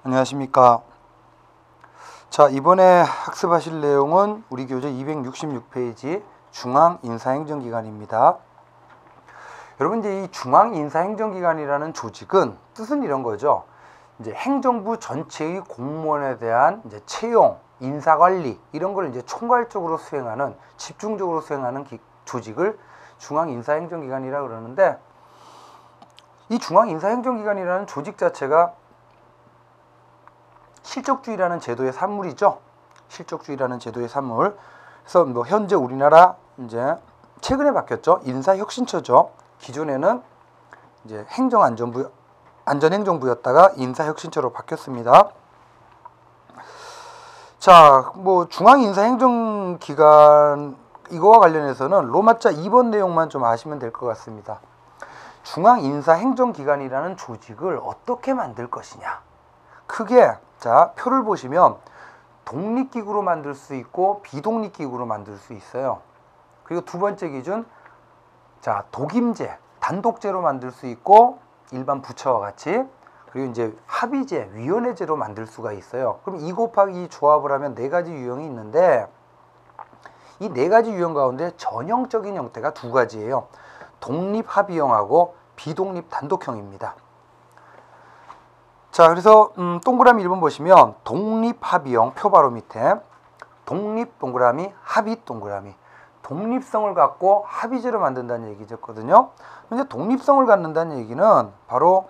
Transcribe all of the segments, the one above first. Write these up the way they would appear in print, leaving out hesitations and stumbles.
안녕하십니까. 자, 이번에 학습하실 내용은 우리 교재 266페이지 중앙인사행정기관입니다. 여러분, 이제 이 중앙인사행정기관이라는 조직은 뜻은 이런 거죠. 이제 행정부 전체의 공무원에 대한 이제 채용, 인사관리 이런 걸 이제 총괄적으로 수행하는, 집중적으로 수행하는 조직을 중앙인사행정기관이라 그러는데, 이 중앙인사행정기관이라는 조직 자체가 실적주의라는 제도의 산물이죠. 실적주의라는 제도의 산물. 그래서 뭐 현재 우리나라 이제 최근에 바뀌었죠. 인사혁신처죠. 기존에는 이제 안전행정부였다가 인사혁신처로 바뀌었습니다. 자, 뭐 중앙인사행정기관 이거와 관련해서는 로마자 2번 내용만 좀 아시면 될 것 같습니다. 중앙인사행정기관이라는 조직을 어떻게 만들 것이냐. 크게 자, 표를 보시면 독립기구로 만들 수 있고 비독립기구로 만들 수 있어요. 그리고 두 번째 기준, 자, 독임제, 단독제로 만들 수 있고 일반 부처와 같이, 그리고 이제 합의제, 위원회제로 만들 수가 있어요. 그럼 2 곱하기 2 조합을 하면 네 가지 유형이 있는데, 이 네 가지 유형 가운데 전형적인 형태가 두 가지예요. 독립합의형하고 비독립 단독형입니다. 자, 그래서 동그라미 1번 보시면 독립합의형 표 바로 밑에 독립 동그라미, 합의 동그라미. 독립성을 갖고 합의제로 만든다는 얘기였거든요. 이제 독립성을 갖는다는 얘기는 바로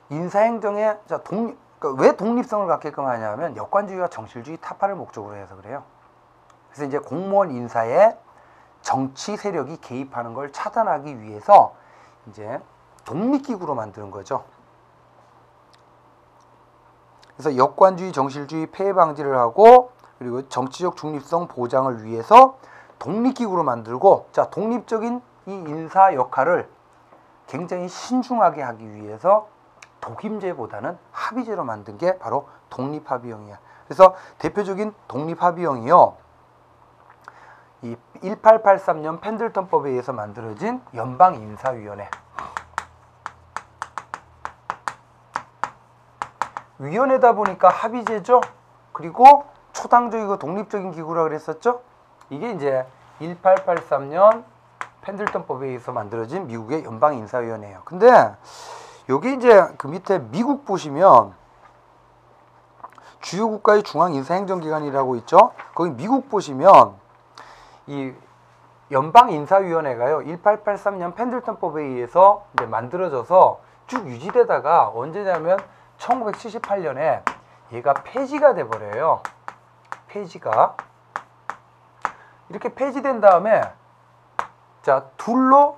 인사행정의 그러니까 왜 독립성을 갖게끔 하냐면 역관주의와 정실주의 타파를 목적으로 해서 그래요. 그래서 이제 공무원 인사에 정치 세력이 개입하는 걸 차단하기 위해서 이제 독립기구로 만드는 거죠. 그래서 역관주의, 정실주의 폐해 방지를 하고, 그리고 정치적 중립성 보장을 위해서 독립기구로 만들고, 자, 독립적인 이 인사 역할을 굉장히 신중하게 하기 위해서 독임제보다는 합의제로 만든 게 바로 독립합의형이야. 그래서 대표적인 독립합의형이요, 이 1883년 펜들턴법에 의해서 만들어진 연방인사위원회. 위원회다 보니까 합의제죠. 그리고 초당적이고 독립적인 기구라 그랬었죠. 이게 이제 1883년 펜들턴법에 의해서 만들어진 미국의 연방인사위원회예요. 근데 여기 이제 그 밑에 미국 보시면 주요 국가의 중앙인사행정기관이라고 있죠. 거기 미국 보시면 이 연방인사위원회가요, 1883년 펜들턴법에 의해서 이제 만들어져서 쭉 유지되다가 언제냐면 1978년에 얘가 폐지가 돼버려요. 폐지가. 이렇게 폐지된 다음에, 자, 둘로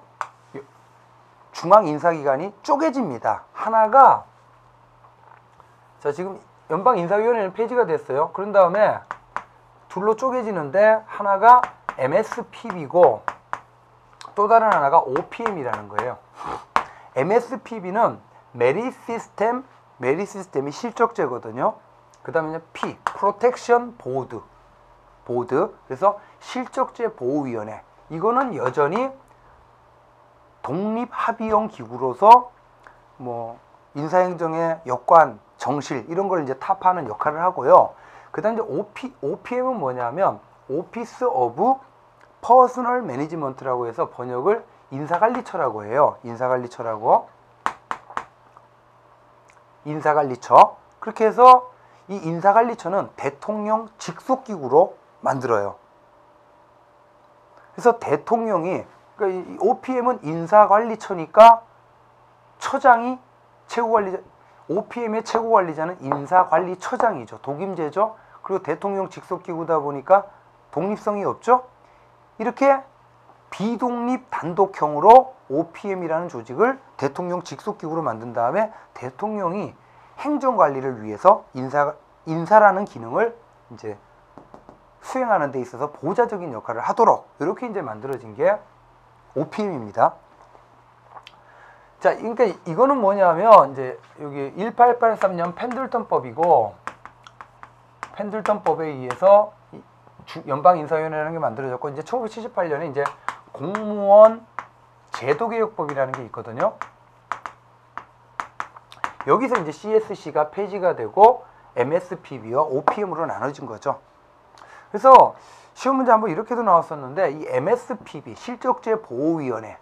중앙인사기관이 쪼개집니다. 하나가, 자, 지금 연방인사위원회는 폐지가 됐어요. 그런 다음에 둘로 쪼개지는데, 하나가 MSPB고 또 다른 하나가 OPM이라는 거예요. MSPB는 메리 시스템이 실적제거든요. 그 다음에 P, 프로텍션 보드. 그래서 실적제 보호위원회. 이거는 여전히 독립합의형 기구로서 뭐 인사행정의 역관, 정실 이런 걸 이제 타파하는 역할을 하고요. 그 다음에 OPM은 뭐냐면 오피스 오브 퍼스널 매니지먼트라고 해서 번역을 인사관리처라고 해요. 인사관리처. 그렇게 해서 이 인사관리처는 대통령 직속기구로 만들어요. 그래서 대통령이, 그러니까 이 OPM은 인사관리처니까 처장이 최고관리자, OPM의 최고관리자는 인사관리처장이죠. 독임제죠. 그리고 대통령 직속기구다 보니까 독립성이 없죠. 이렇게 비독립 단독형으로 OPM이라는 조직을 대통령 직속기구로 만든 다음에 대통령이 행정관리를 위해서 인사라는 기능을 이제 수행하는 데 있어서 보좌적인 역할을 하도록 이렇게 이제 만들어진 게 OPM입니다. 자, 그러니까 이거는 뭐냐면 이제 여기 1883년 펜들턴법이고, 펜들턴법에 의해서 연방인사위원회라는 게 만들어졌고, 이제 1978년에 이제 공무원 제도개혁법이라는 게 있거든요. 여기서 이제 CSC가 폐지가 되고 MSPB와 OPM으로 나눠진 거죠. 그래서 시험 문제 한번 이렇게도 나왔었는데 이 MSPB 실적재보호위원회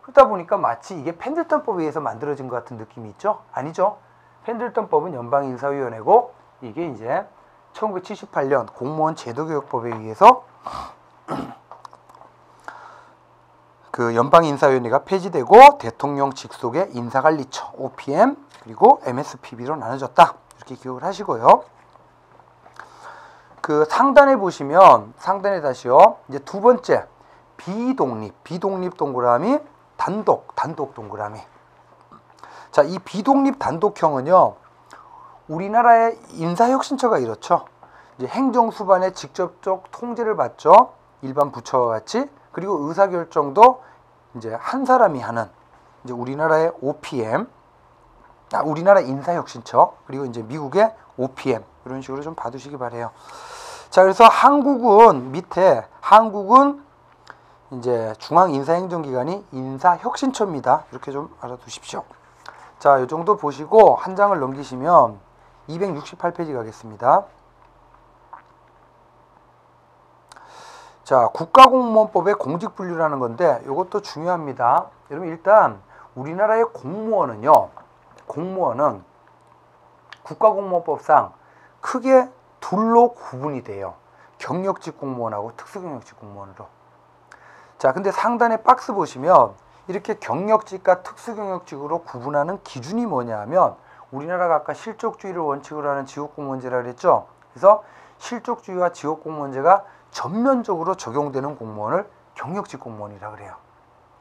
그러다 보니까 마치 이게 펜들턴법에 의해서 만들어진 것 같은 느낌이 있죠? 아니죠. 펜들턴법은 연방인사위원회고 이게 이제 1978년 공무원 제도개혁법에 의해서 그 연방인사위원회가 폐지되고 대통령 직속의 인사관리처 OPM 그리고 MSPB로 나눠졌다. 이렇게 기억을 하시고요. 그 상단에 보시면 상단에 다시요. 이제 두 번째 비독립 동그라미 단독 동그라미. 자, 이 비독립 단독형은요. 우리나라의 인사혁신처가 이렇죠. 이제 행정수반의 직접적 통제를 받죠. 일반 부처와 같이. 그리고 의사결정도 이제 한 사람이 하는 이제 우리나라의 OPM, 우리나라 인사혁신처, 그리고 이제 미국의 OPM 이런 식으로 좀 봐두시기 바래요. 자, 그래서 한국은 밑에 한국은 이제 중앙인사행정기관이 인사혁신처입니다. 이렇게 좀 알아두십시오. 자, 이 정도 보시고 한 장을 넘기시면 268페이지 가겠습니다. 자, 국가공무원법의 공직분류라는 건데 이것도 중요합니다. 여러분 일단 우리나라의 공무원은 국가공무원법상 크게 둘로 구분이 돼요. 경력직 공무원하고 특수경력직 공무원으로. 자, 근데 상단에 박스 보시면 이렇게 경력직과 특수경력직으로 구분하는 기준이 뭐냐 하면 우리나라가 아까 실적주의를 원칙으로 하는 지역공무원제라고 그랬죠. 그래서 실적주의와 지역공무원제가 전면적으로 적용되는 공무원을 경력직 공무원이라고 그래요.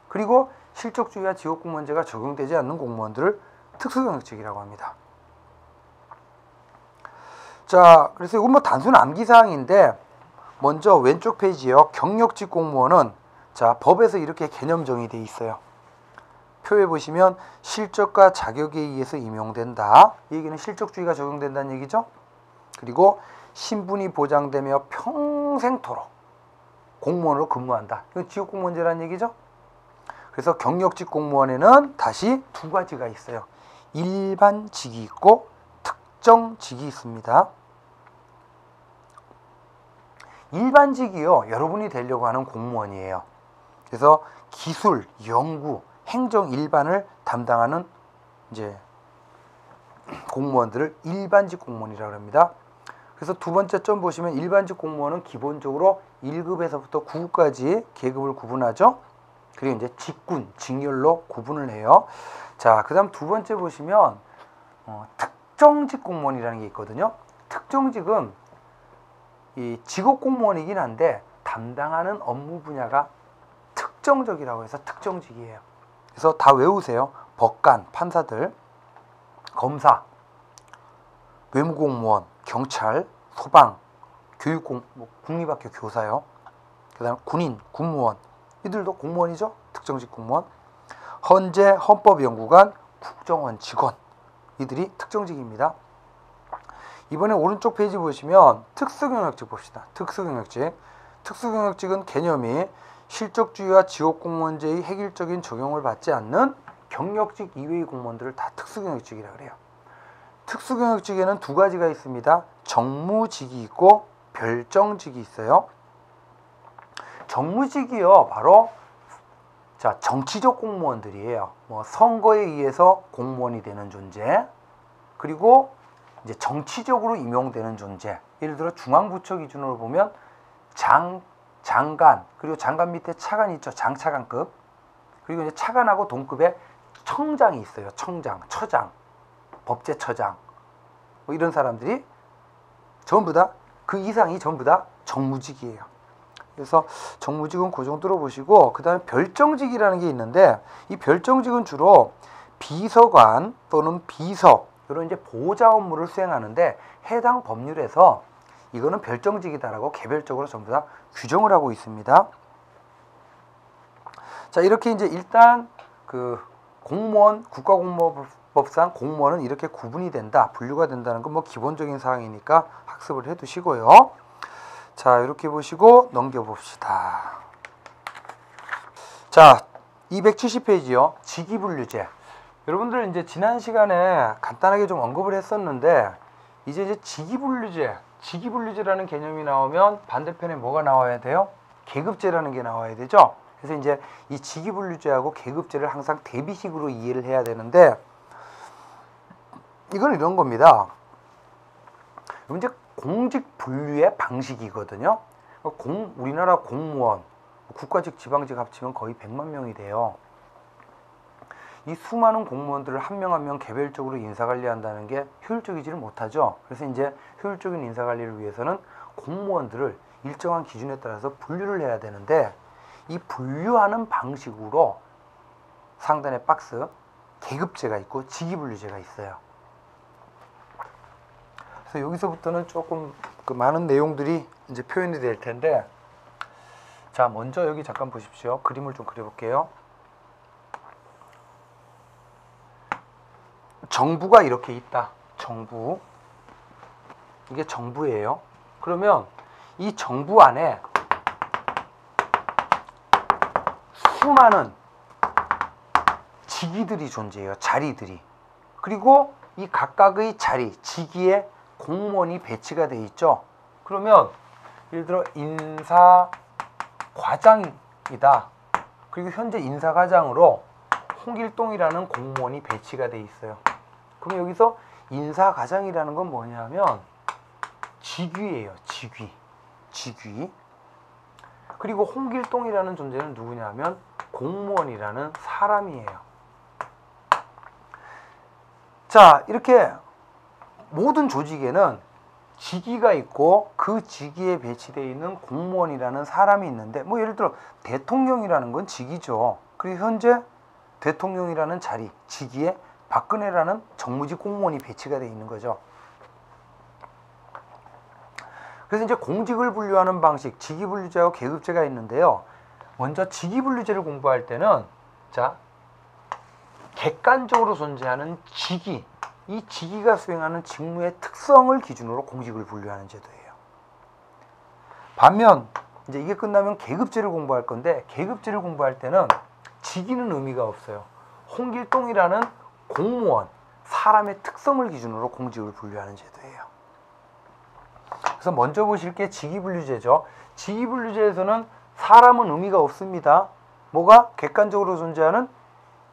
그리고 실적주의와 지역공무원제가 적용되지 않는 공무원들을 특수경력직이라고 합니다. 자, 그래서 이건 뭐 단순 암기사항인데 먼저 왼쪽 페이지요. 경력직 공무원은 자, 법에서 이렇게 개념 정의되어 있어요. 표에 보시면 실적과 자격에 의해서 임용된다. 이 얘기는 실적주의가 적용된다는 얘기죠. 그리고 신분이 보장되며 평생토록 공무원으로 근무한다. 이건 지역공무원제라는 얘기죠. 그래서 경력직 공무원에는 다시 두 가지가 있어요. 일반직이 있고 특정직이 있습니다. 일반직이요. 여러분이 되려고 하는 공무원이에요. 그래서 기술, 연구, 행정 일반을 담당하는 이제 공무원들을 일반직 공무원이라고 합니다. 그래서 두 번째 점 보시면 일반직 공무원은 기본적으로 1급에서부터 9급까지 계급을 구분하죠. 그리고 이제 직군, 직렬로 구분을 해요. 자, 그 다음 두 번째 보시면 특정직 공무원이라는 게 있거든요. 특정직은 이 직업 공무원이긴 한데 담당하는 업무 분야가 특정적이라고 해서 특정직이에요. 그래서 다 외우세요. 법관, 판사들, 검사, 외무공무원, 경찰, 소방, 국립학교 교사요. 그 다음 군인, 군무원. 이들도 공무원이죠. 특정직 공무원. 헌재, 헌법연구관, 국정원 직원. 이들이 특정직입니다. 이번에 오른쪽 페이지 보시면 특수경력직 봅시다. 특수경력직은 개념이 실적주의와 지역공무원제의 획일적인 적용을 받지 않는 경력직 이외의 공무원들을 다 특수경력직이라 그래요. 특수경력직에는 두 가지가 있습니다. 정무직이 있고 별정직이 있어요. 정무직이요, 바로 자, 정치적 공무원들이에요. 뭐 선거에 의해서 공무원이 되는 존재, 그리고 이제 정치적으로 임용되는 존재. 예를 들어 중앙부처 기준으로 보면 장관, 그리고 장관 밑에 차관이 있죠. 장차관급. 그리고 이제 차관하고 동급에 청장이 있어요. 청장, 처장, 법제처장. 뭐 이런 사람들이 전부 다, 그 이상이 전부 다 정무직이에요. 그래서 정무직은 그 정도로 보시고, 그 다음에 별정직이라는 게 있는데, 이 별정직은 주로 비서관 또는 비서, 이런 이제 보좌 업무를 수행하는데, 해당 법률에서 이거는 별정직이다라고 개별적으로 전부 다 규정을 하고 있습니다. 자, 이렇게 이제 일단 그 공무원, 국가공무원법상 공무원은 이렇게 구분이 된다, 분류가 된다는 건 뭐 기본적인 사항이니까 학습을 해 두시고요. 자, 이렇게 보시고 넘겨봅시다. 자, 270페이지요. 직위분류제. 여러분들 이제 지난 시간에 간단하게 좀 언급을 했었는데 이제 직이분류제라는 개념이 나오면 반대편에 뭐가 나와야 돼요? 계급제라는 게 나와야 되죠. 그래서 이제 이 직이분류제하고 계급제를 항상 대비식으로 이해를 해야 되는데 이건 이런 겁니다. 이제 공직 분류의 방식이거든요. 우리나라 공무원, 국가직, 지방직 합치면 거의 100만 명이 돼요. 이 수많은 공무원들을 한 명 한 명 개별적으로 인사관리한다는 게 효율적이지를 못하죠. 그래서 이제 효율적인 인사관리를 위해서는 공무원들을 일정한 기준에 따라서 분류를 해야 되는데 이 분류하는 방식으로 상단의 박스 계급제가 있고 직위분류제가 있어요. 그래서 여기서부터는 조금 그 많은 내용들이 이제 표현이 될 텐데 자, 먼저 여기 잠깐 보십시오. 그림을 좀 그려볼게요. 정부가 이렇게 있다. 정부. 이게 정부예요. 그러면 이 정부 안에 수많은 직위들이 존재해요. 자리들이. 그리고 이 각각의 자리, 직위에 공무원이 배치가 돼 있죠. 그러면 예를 들어 인사과장이다. 그리고 현재 인사과장으로 홍길동이라는 공무원이 배치가 돼 있어요. 그럼 여기서 인사과장이라는 건 뭐냐면 직위예요. 직위. 그리고 홍길동이라는 존재는 누구냐면 공무원이라는 사람이에요. 자, 이렇게 모든 조직에는 직위가 있고 그 직위에 배치되어 있는 공무원이라는 사람이 있는데 뭐 예를 들어 대통령이라는 건 직위죠. 그리고 현재 대통령이라는 자리, 직위에 박근혜라는 정무직 공무원이 배치가 되어 있는 거죠. 그래서 이제 공직을 분류하는 방식, 직위분류제하고 계급제가 있는데요. 먼저 직위분류제를 공부할 때는 자, 객관적으로 존재하는 직위, 이 직위가 수행하는 직무의 특성을 기준으로 공직을 분류하는 제도예요. 반면 이제 이게 끝나면 계급제를 공부할 건데 계급제를 공부할 때는 직위는 의미가 없어요. 홍길동이라는 공무원, 사람의 특성을 기준으로 공직을 분류하는 제도예요. 그래서 먼저 보실 게 직위분류제죠. 직위분류제에서는 사람은 의미가 없습니다. 뭐가? 객관적으로 존재하는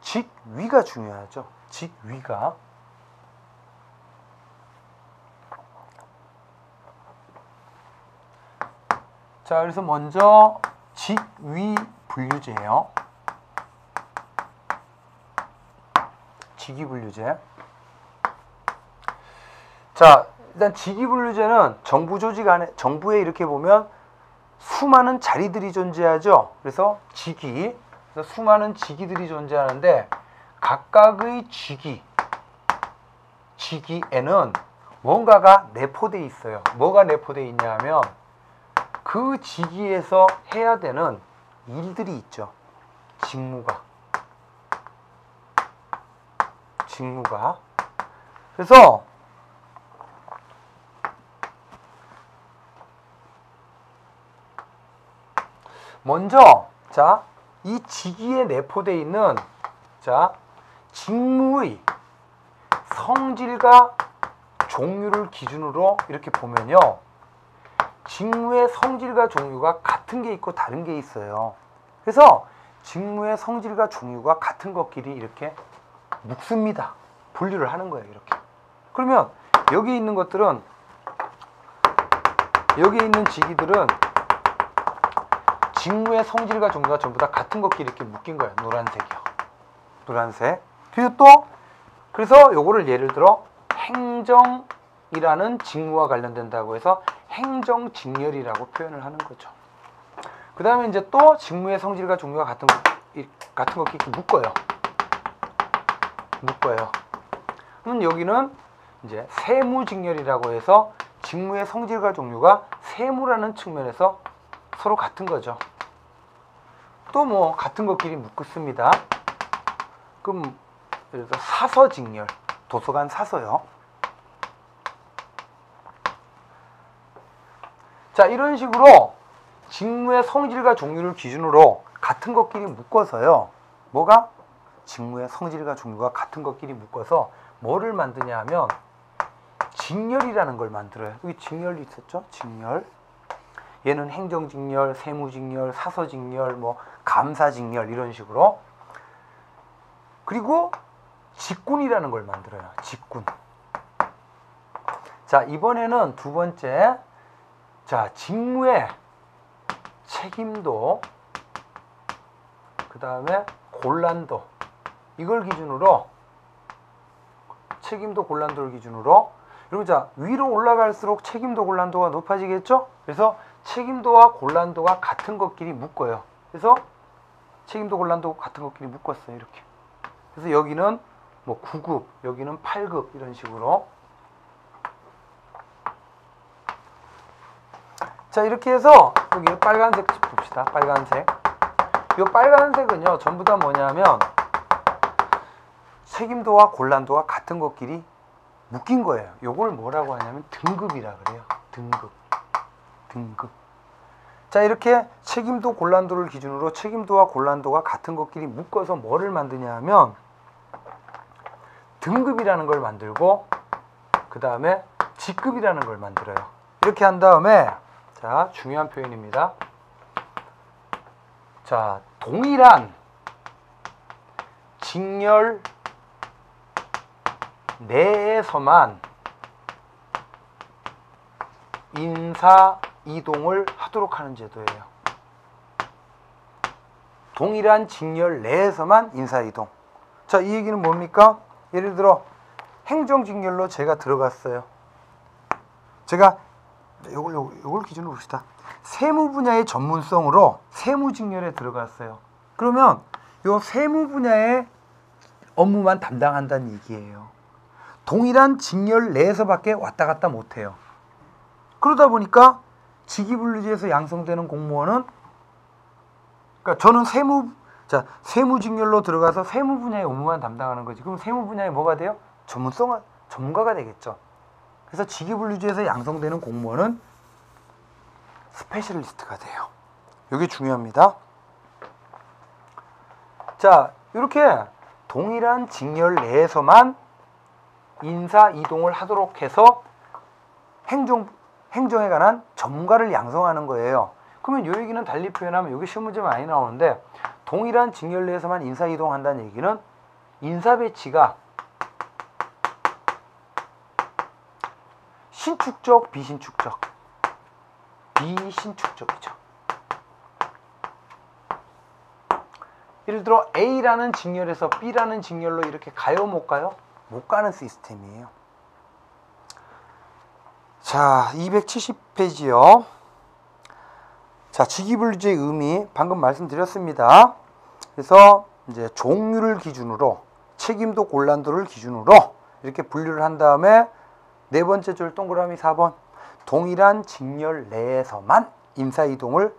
직위가 중요하죠. 직위가. 자, 그래서 먼저 직위분류제예요. 직위분류제. 자, 일단 직위분류제는 정부 조직 안에, 정부에 이렇게 보면 수많은 자리들이 존재하죠. 그래서 직위, 그래서 수많은 직위들이 존재하는데 각각의 직위에는 뭔가가 내포되어 있어요. 뭐가 내포되어 있냐면 그 직위에서 해야 되는 일들이 있죠. 직무가. 그래서 먼저 자, 이 직위에 내포되어 있는 자, 직무의 성질과 종류를 기준으로 이렇게 보면요. 직무의 성질과 종류가 같은 게 있고 다른 게 있어요. 그래서 직무의 성질과 종류가 같은 것끼리 이렇게 묶습니다. 분류를 하는 거예요. 이렇게. 그러면 여기 있는 것들은, 여기 있는 직위들은 직무의 성질과 종류가 전부 다 같은 것끼리 이렇게 묶인 거예요. 노란색이요. 노란색. 그리고 또 그래서 요거를 예를 들어 행정이라는 직무와 관련된다고 해서 행정직렬이라고 표현을 하는 거죠. 그 다음에 이제 또 직무의 성질과 종류가 같은 것끼리 이렇게 묶어요. 그러면 여기는 이제 세무직렬이라고 해서 직무의 성질과 종류가 세무라는 측면에서 서로 같은 거죠. 또 뭐 같은 것끼리 묶습니다. 그럼 예를 들어 사서직렬, 도서관 사서요. 자, 이런 식으로 직무의 성질과 종류를 기준으로 같은 것끼리 묶어서요. 뭐가? 직무의 성질과 종류가 같은 것끼리 묶어서 뭐를 만드냐 하면 직렬이라는 걸 만들어요. 여기 직렬이 있었죠? 직렬. 얘는 행정직렬, 세무직렬, 사서직렬, 뭐 감사직렬 이런 식으로. 그리고 직군이라는 걸 만들어요. 직군. 자, 이번에는 두 번째. 자, 직무의 책임도, 그 다음에 곤란도, 이걸 기준으로, 책임도 곤란도를 기준으로, 여러분, 자, 위로 올라갈수록 책임도 곤란도가 높아지겠죠? 그래서 책임도와 곤란도가 같은 것끼리 묶어요. 그래서 책임도 곤란도 같은 것끼리 묶었어요. 이렇게. 그래서 여기는 뭐 9급, 여기는 8급 이런 식으로. 자, 이렇게 해서 여기 빨간색 봅시다. 빨간색. 이 빨간색은요, 전부 다 뭐냐면 책임도와 곤란도가 같은 것끼리 묶인 거예요. 요걸 뭐라고 하냐면 등급이라 그래요. 등급. 자, 이렇게 책임도 곤란도를 기준으로 책임도와 곤란도가 같은 것끼리 묶어서 뭐를 만드냐 하면 등급이라는 걸 만들고, 그 다음에 직급이라는 걸 만들어요. 이렇게 한 다음에, 자, 중요한 표현입니다. 자, 동일한 직렬 내에서만 인사 이동을 하도록 하는 제도예요. 동일한 직렬 내에서만 인사 이동. 자, 이 얘기는 뭡니까? 예를 들어 행정직렬로 제가 들어갔어요. 제가 요걸 기준으로 봅시다. 세무 분야의 전문성으로 세무직렬에 들어갔어요. 그러면 요 세무 분야의 업무만 담당한다는 얘기예요. 동일한 직렬 내에서밖에 왔다 갔다 못해요. 그러다 보니까 직위분리제에서 양성되는 공무원은, 그러니까 저는 세무직렬로 들어가서 세무 분야의 업무만 담당하는 거지. 그럼 세무 분야에 뭐가 돼요? 전문가가 되겠죠. 그래서 직위분리제에서 양성되는 공무원은 스페셜리스트가 돼요. 이게 중요합니다. 자, 이렇게 동일한 직렬 내에서만 인사 이동을 하도록 해서 행정에 관한 전문가를 양성하는 거예요. 그러면 이 얘기는 달리 표현하면 여기 시험 문제 많이 나오는데, 동일한 직렬 내에서만 인사 이동한다는 얘기는 인사 배치가 신축적, 비신축적. 비신축적이죠. 예를 들어 A라는 직렬에서 B라는 직렬로 이렇게 가요, 못 가요? 못 가는 시스템이에요. 자, 270페이지요. 자, 직위분리제의 의미 방금 말씀드렸습니다. 그래서 이제 종류를 기준으로, 책임도 곤란도를 기준으로 이렇게 분류를 한 다음에 네 번째 줄 동그라미 4번. 동일한 직렬 내에서만 인사 이동을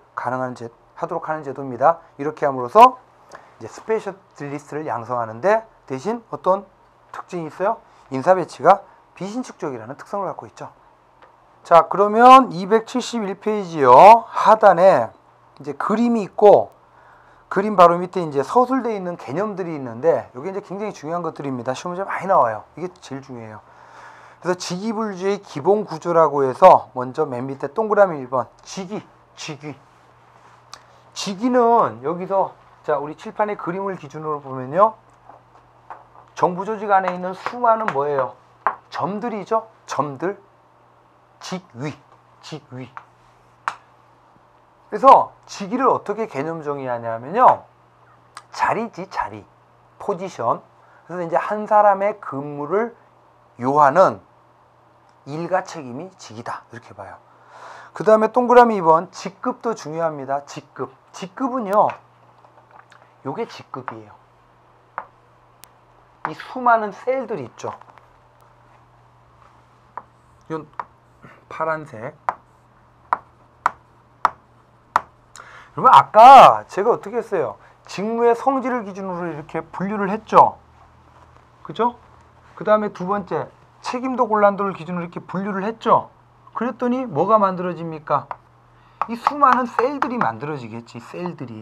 하도록 하는 제도입니다. 이렇게 함으로써 이제 스페셜리스트를 양성하는데 대신 어떤 특징이 있어요? 인사 배치가 비신축적이라는 특성을 갖고 있죠. 자, 그러면 271페이지요. 하단에 이제 그림이 있고, 그림 바로 밑에 이제 서술되어 있는 개념들이 있는데, 이게 이제 굉장히 중요한 것들입니다. 시험 문제 많이 나와요. 이게 제일 중요해요. 그래서 직위분리제의 기본 구조라고 해서 먼저 맨 밑에 동그라미 1번 직위는 여기서, 자, 우리 칠판의 그림을 기준으로 보면요, 정부 조직 안에 있는 수많은 뭐예요? 점들이죠. 점들. 직위. 그래서 직위를 어떻게 개념 정의하냐면요, 자리지, 자리, 포지션. 그래서 이제 한 사람의 근무를 요하는 일과 책임이 직이다, 이렇게 봐요. 그 다음에 동그라미 2번 직급도 중요합니다. 직급은요, 요게 직급이에요. 이 수많은 셀들이 있죠. 이건 파란색. 여러분, 아까 제가 어떻게 했어요? 직무의 성질을 기준으로 이렇게 분류를 했죠. 그죠? 그 다음에 두 번째, 책임도 곤란도를 기준으로 이렇게 분류를 했죠. 그랬더니 뭐가 만들어집니까? 이 수많은 셀들이 만들어지겠지, 셀들이.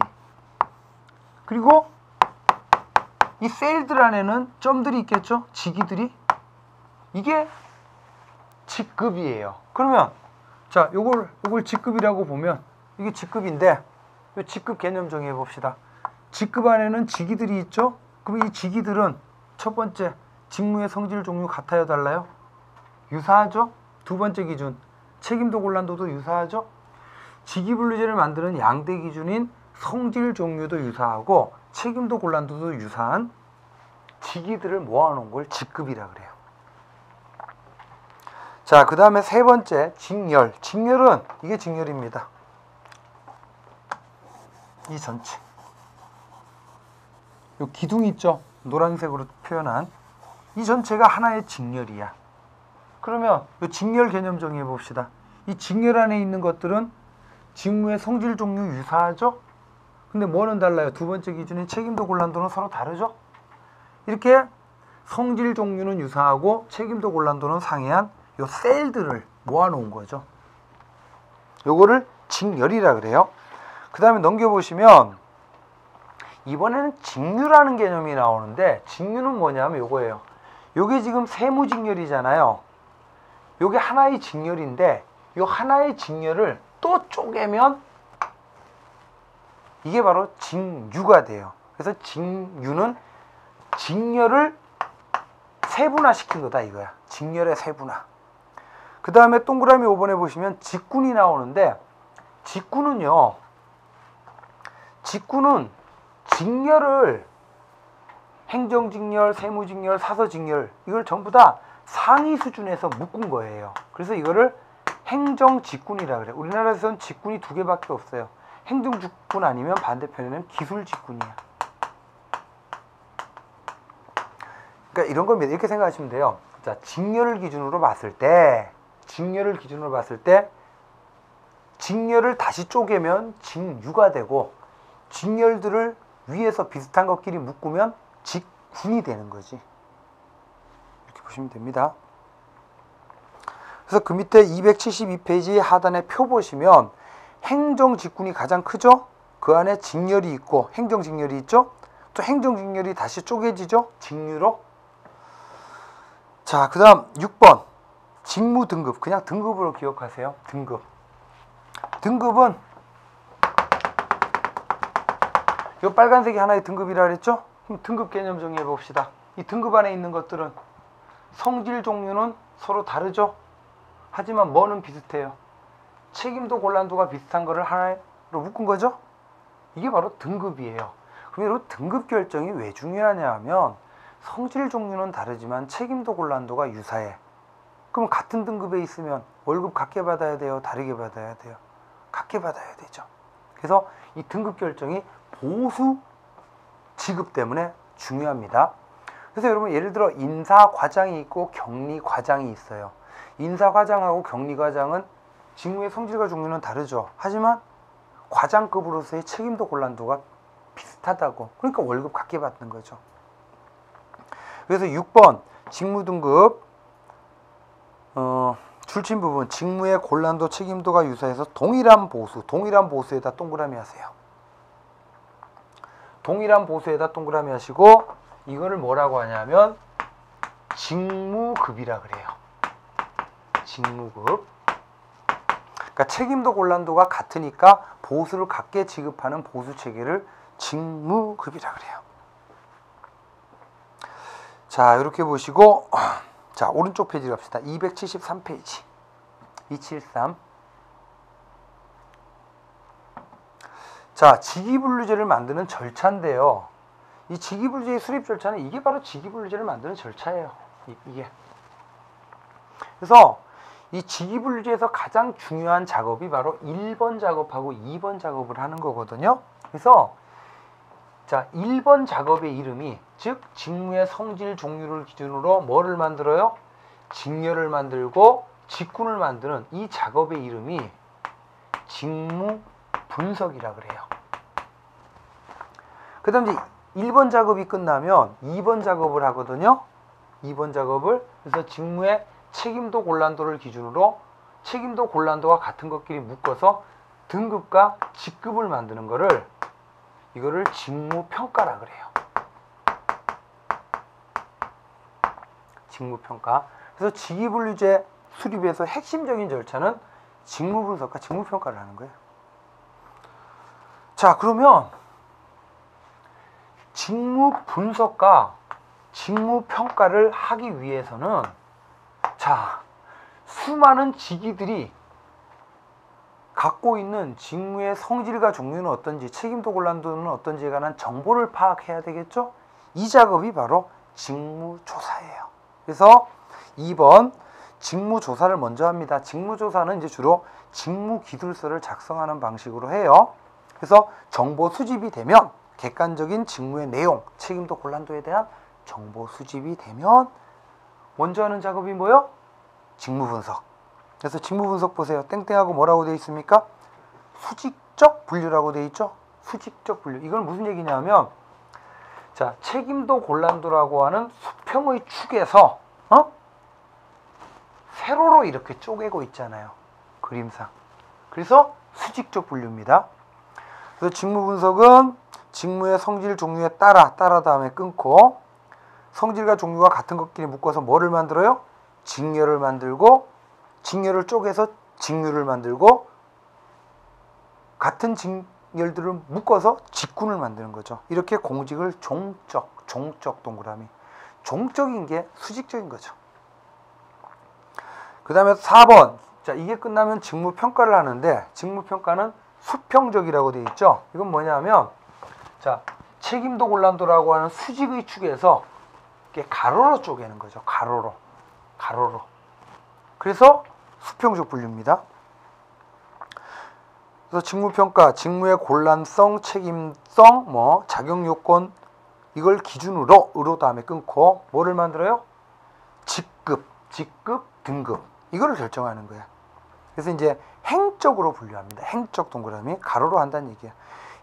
그리고 이 셀들 안에는 점들이 있겠죠? 직위들이. 이게 직급이에요. 그러면 자, 요걸 직급이라고 보면 이게 직급인데 요 직급 개념 정의해 봅시다. 직급 안에는 직위들이 있죠? 그럼 이 직위들은 첫 번째 직무의 성질 종류 같아요, 달라요? 유사하죠? 두 번째 기준 책임도 곤란도도 유사하죠? 직위분류제를 만드는 양대 기준인 성질 종류도 유사하고 책임도 곤란도도 유사한 직위들을 모아놓은 걸 직급이라 그래요. 자, 그 다음에 세 번째 직렬. 직렬은 이게 직렬입니다. 이 전체. 요 기둥 있죠? 노란색으로 표현한 이 전체가 하나의 직렬이야. 그러면 이 직렬 개념 정의해 봅시다. 이 직렬 안에 있는 것들은 직무의 성질 종류 유사하죠? 근데 뭐는 달라요? 두 번째 기준인 책임도 곤란도는 서로 다르죠? 이렇게 성질 종류는 유사하고 책임도 곤란도는 상이한 요 셀들을 모아놓은 거죠. 요거를 직렬이라 그래요. 그 다음에 넘겨보시면 이번에는 직류라는 개념이 나오는데 직류는 뭐냐면 요거예요. 요게 지금 세무직렬이잖아요. 요게 하나의 직렬인데 요 하나의 직렬을 또 쪼개면 이게 바로 직류가 돼요. 그래서 직류는 직렬을 세분화시킨 거다 이거야. 직렬의 세분화. 그 다음에 동그라미 5번에 보시면 직군이 나오는데 직군은요. 직군은 직렬을 행정직렬, 세무직렬, 사서직렬 이걸 전부 다 상위 수준에서 묶은 거예요. 그래서 이거를 행정직군이라 그래요. 우리나라에서는 직군이 두 개밖에 없어요. 행정직군 아니면 반대편에는 기술직군이야. 그러니까 이런 겁니다. 이렇게 생각하시면 돼요. 자, 직렬을 기준으로 봤을 때 직렬을 다시 쪼개면 직류가 되고 직렬들을 위에서 비슷한 것끼리 묶으면 직군이 되는 거지. 이렇게 보시면 됩니다. 그래서 그 밑에 272페이지 하단에 표 보시면 행정직군이 가장 크죠? 그 안에 직렬이 있고 행정직렬이 있죠? 또 행정직렬이 다시 쪼개지죠? 직류로. 자, 그 다음 6번 직무등급. 그냥 등급으로 기억하세요. 등급은 이 빨간색이 하나의 등급이라 그랬죠? 그럼 등급 개념 정의해 봅시다. 이 등급 안에 있는 것들은 성질 종류는 서로 다르죠? 하지만 뭐는 비슷해요? 책임도 곤란도가 비슷한 거를 하나로 묶은 거죠? 이게 바로 등급이에요. 그럼 여러분 등급 결정이 왜 중요하냐 하면 성질 종류는 다르지만 책임도 곤란도가 유사해. 그럼 같은 등급에 있으면 월급 같게 받아야 돼요? 다르게 받아야 돼요? 같게 받아야 되죠. 그래서 이 등급 결정이 보수 지급 때문에 중요합니다. 그래서 여러분 예를 들어 인사과장이 있고 격리과장이 있어요. 인사과장하고 격리과장은 직무의 성질과 종류는 다르죠. 하지만 과장급으로서의 책임도 곤란도가 비슷하다고. 그러니까 월급 같게 받는 거죠. 그래서 6번 직무등급 줄친 부분 직무의 곤란도 책임도가 유사해서 동일한 보수에다 동그라미 하세요. 동일한 보수에다 동그라미 하시고 이거를 뭐라고 하냐면 직무급이라 그래요. 직무급. 그러니까 책임도 곤란도가 같으니까 보수를 같게 지급하는 보수 체계를 직무급이라 그래요. 자, 이렇게 보시고 자, 오른쪽 페이지 갑시다. 273페이지. 273. 자, 직위분류제를 만드는 절차인데요. 이 직위분류제의 수립 절차는 이게 바로 직위분류제를 만드는 절차예요. 이게. 그래서 이 직위분류제에서 가장 중요한 작업이 바로 1번 작업하고 2번 작업을 하는 거거든요. 그래서 자, 1번 작업의 이름이 즉 직무의 성질 종류를 기준으로 뭐를 만들어요? 직렬을 만들고 직군을 만드는 이 작업의 이름이 직무 분석이라 그래요. 그 다음 이제 1번 작업이 끝나면 2번 작업을 하거든요. 2번 작업을. 그래서 직무의 책임도 곤란도를 기준으로 책임도 곤란도가 같은 것끼리 묶어서 등급과 직급을 만드는 거를 이거를 직무평가라 그래요. 직무평가. 그래서 직위분류제 수립에서 핵심적인 절차는 직무분석과 직무평가를 하는 거예요. 자, 그러면 직무분석과 직무평가를 하기 위해서는 자, 수많은 직위들이 갖고 있는 직무의 성질과 종류는 어떤지, 책임도 곤란도는 어떤지에 관한 정보를 파악해야 되겠죠? 이 작업이 바로 직무조사예요. 그래서 2번 직무조사를 먼저 합니다. 직무조사는 이제 주로 직무기술서를 작성하는 방식으로 해요. 그래서 정보 수집이 되면 객관적인 직무의 내용, 책임도 곤란도에 대한 정보 수집이 되면 먼저 하는 작업이 뭐예요? 직무분석. 그래서 직무분석 보세요. 땡땡하고 뭐라고 되어 있습니까? 수직적 분류라고 되어 있죠? 수직적 분류. 이건 무슨 얘기냐면 자, 책임도 곤란도라고 하는 수평의 축에서 세로로 이렇게 쪼개고 있잖아요. 그림상. 그래서 수직적 분류입니다. 그래서 직무분석은 직무의 성질 종류에 따라 다음에 끊고 성질과 종류가 같은 것끼리 묶어서 뭐를 만들어요? 직렬을 만들고 직렬을 쪼개서 직류를 만들고 같은 직렬들을 묶어서 직군을 만드는 거죠. 이렇게 공직을 종적 동그라미. 종적인 게 수직적인 거죠. 그 다음에 4번. 자, 이게 끝나면 직무평가를 하는데 직무평가는 수평적이라고 되어 있죠. 이건 뭐냐면 자, 책임도 곤란도라고 하는 수직의 축에서 이렇게 가로로 쪼개는 거죠. 가로로. 그래서 수평적 분류입니다. 그래서 직무평가, 직무의 곤란성, 책임성, 자격요건 이걸 기준으로 다음에 끊고 뭐를 만들어요? 직급, 등급 이거를 결정하는 거야. 그래서 이제 행적으로 분류합니다. 행적 동그라미 가로로 한다는 얘기야.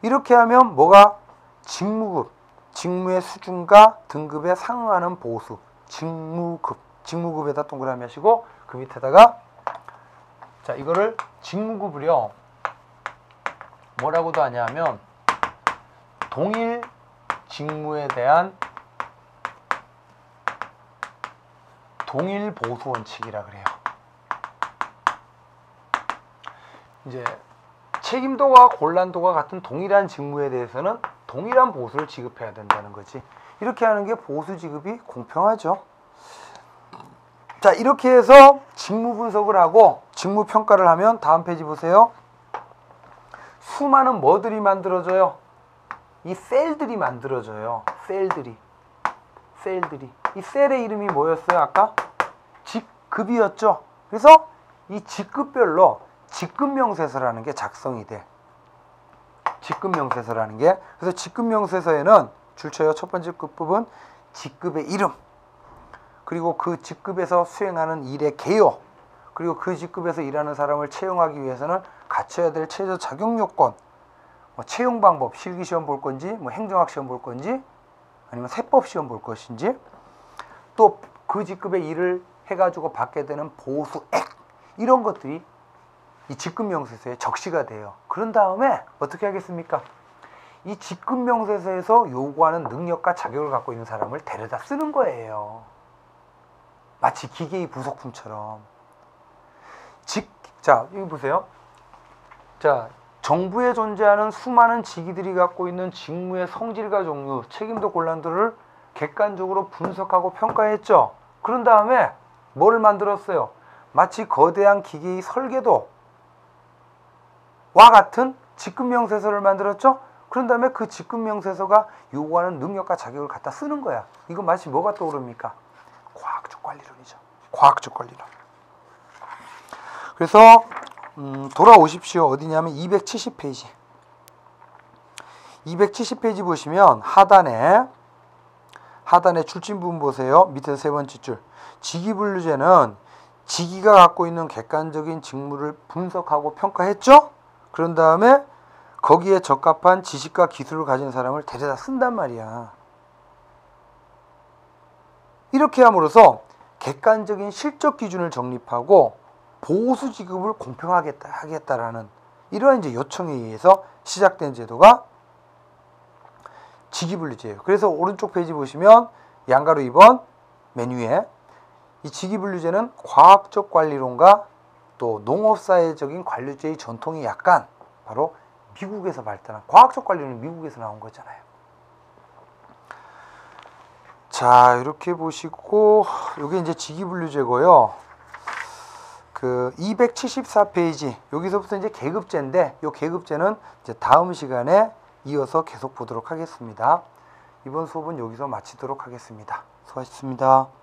이렇게 하면 뭐가 직무급, 직무의 수준과 등급에 상응하는 보수, 직무급에다 동그라미 하시고 그 밑에다가 자, 이거를 직무급을요 뭐라고도 하냐면 동일 직무에 대한 동일 보수 원칙이라 그래요. 이제 책임도와 곤란도가 같은 동일한 직무에 대해서는 동일한 보수를 지급해야 된다는 거지. 이렇게 하는 게 보수 지급이 공평하죠. 자, 이렇게 해서 직무 분석을 하고 직무 평가를 하면 다음 페이지 보세요. 수많은 뭐들이 만들어져요? 이 셀들이 만들어져요. 셀들이. 이 셀의 이름이 뭐였어요? 아까? 직급이었죠. 그래서 이 직급별로 직급명세서라는 게 작성이 돼. 직급명세서라는 게. 그래서 직급명세서에는 줄쳐요. 첫 번째 급부분 직급의 이름, 그리고 그 직급에서 수행하는 일의 개요, 그리고 그 직급에서 일하는 사람을 채용하기 위해서는 갖춰야 될 최저 자격 요건, 채용 방법, 실기시험 볼 건지, 행정학 시험 볼 건지, 아니면 세법 시험 볼 것인지, 또 그 직급의 일을 해가지고 받게 되는 보수액, 이런 것들이 이 직급명세서에 적시가 돼요. 그런 다음에 어떻게 하겠습니까? 이 직급명세서에서 요구하는 능력과 자격을 갖고 있는 사람을 데려다 쓰는 거예요. 마치 기계의 부속품처럼. 자, 여기 보세요. 자, 정부에 존재하는 수많은 직위들이 갖고 있는 직무의 성질과 종류, 책임도 곤란도를 객관적으로 분석하고 평가했죠. 그런 다음에 뭐를 만들었어요? 마치 거대한 기계의 설계도와 같은 직급명세서를 만들었죠. 그런 다음에 그 직급명세서가 요구하는 능력과 자격을 갖다 쓰는 거야. 이거 마치 뭐가 떠오릅니까? 과학적 관리론이죠. 과학적 관리론. 그래서 돌아오십시오. 어디냐면 270페이지. 270페이지 보시면 하단에 줄진 부분 보세요. 밑에 세 번째 줄. 직위분류제는 직위가 갖고 있는 객관적인 직무를 분석하고 평가했죠. 그런 다음에 거기에 적합한 지식과 기술을 가진 사람을 데려다 쓴단 말이야. 이렇게 함으로써 객관적인 실적 기준을 정립하고 보수 지급을 공평하게 하겠다라는 이러한 이제 요청에 의해서 시작된 제도가 직위분류제예요. 그래서 오른쪽 페이지 보시면 양가로 2번 메뉴에 이 직위분류제는 과학적 관리론과 또 농업사회적인 관리제의 전통이 약간 바로 미국에서 발달한 과학적 관리론은 미국에서 나온 거잖아요. 자, 이렇게 보시고 이게 이제 직위분류제고요. 그 274페이지 여기서부터 이제 계급제인데 이 계급제는 이제 다음 시간에 이어서 계속 보도록 하겠습니다. 이번 수업은 여기서 마치도록 하겠습니다. 수고하셨습니다.